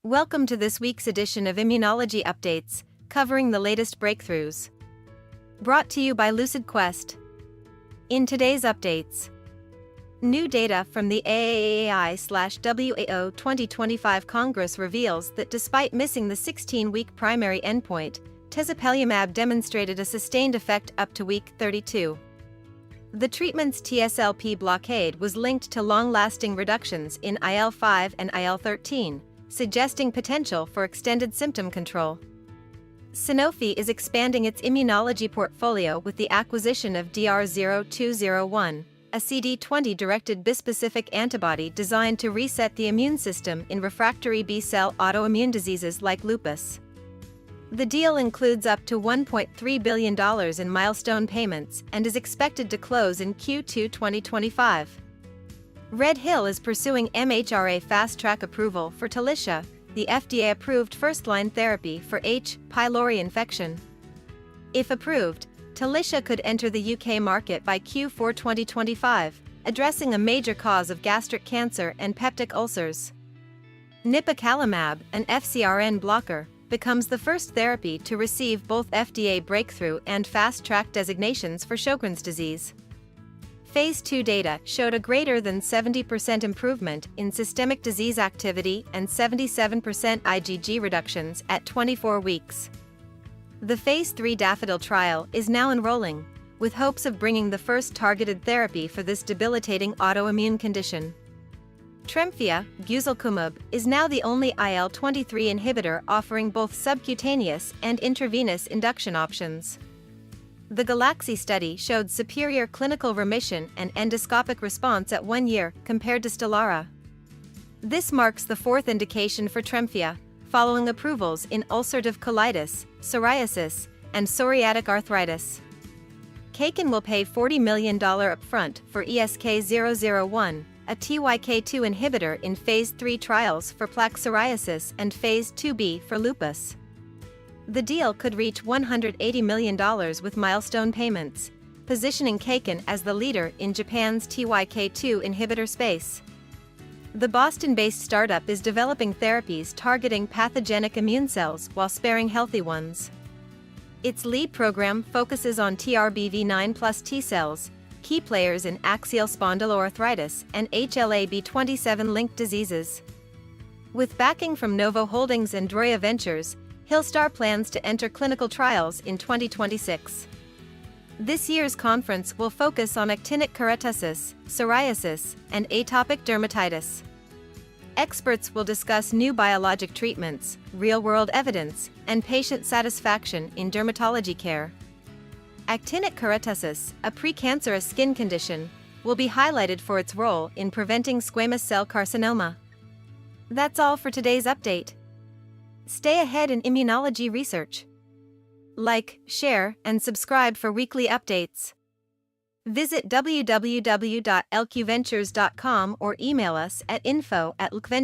Welcome to this week's edition of Immunology Updates, covering the latest breakthroughs. Brought to you by LucidQuest. In today's updates, new data from the AAAI/WAO 2025 Congress reveals that despite missing the 16-week primary endpoint, Tezepelumab demonstrated a sustained effect up to week 32. The treatment's TSLP blockade was linked to long-lasting reductions in IL-5 and IL-13, suggesting potential for extended symptom control. Sanofi is expanding its immunology portfolio with the acquisition of DR0201, a CD20-directed bispecific antibody designed to reset the immune system in refractory B-cell autoimmune diseases like lupus. The deal includes up to $1.3 billion in milestone payments and is expected to close in Q2 2025. RedHill is pursuing MHRA fast-track approval for Talicia, the FDA-approved first-line therapy for H. pylori infection. If approved, Talicia could enter the UK market by Q4 2025, addressing a major cause of gastric cancer and peptic ulcers. Nipocalimab, an FcRn blocker, becomes the first therapy to receive both FDA breakthrough and fast-track designations for Sjögren's disease. Phase 2 data showed a greater than 70% improvement in systemic disease activity and 77% IgG reductions at 24 weeks. The Phase 3 Daffodil trial is now enrolling, with hopes of bringing the first targeted therapy for this debilitating autoimmune condition. TREMFYA, Sjögren, is now the only IL-23 inhibitor offering both subcutaneous and intravenous induction options. The Galaxy study showed superior clinical remission and endoscopic response at 1 year compared to Stelara. This marks the fourth indication for TREMFYA, following approvals in ulcerative colitis, psoriasis, and psoriatic arthritis. Kaken will pay $40 million upfront for ESK-001, a TYK2 inhibitor in Phase 3 trials for plaque psoriasis and Phase 2b for lupus. The deal could reach $180 million with milestone payments, positioning Kaken as the leader in Japan's TYK2 inhibitor space. The Boston-based startup is developing therapies targeting pathogenic immune cells while sparing healthy ones. Its lead program focuses on TRBV9+ T cells, key players in axial spondyloarthritis and HLA-B27-linked diseases. With backing from Novo Holdings and Droya Ventures, Hillstar plans to enter clinical trials in 2026. This year's conference will focus on actinic keratosis, psoriasis, and atopic dermatitis. Experts will discuss new biologic treatments, real-world evidence, and patient satisfaction in dermatology care. Actinic keratosis, a precancerous skin condition, will be highlighted for its role in preventing squamous cell carcinoma. That's all for today's update. Stay ahead in immunology research. Like, share, and subscribe for weekly updates. Visit www.lqventures.com or email us at info@lqventures.com.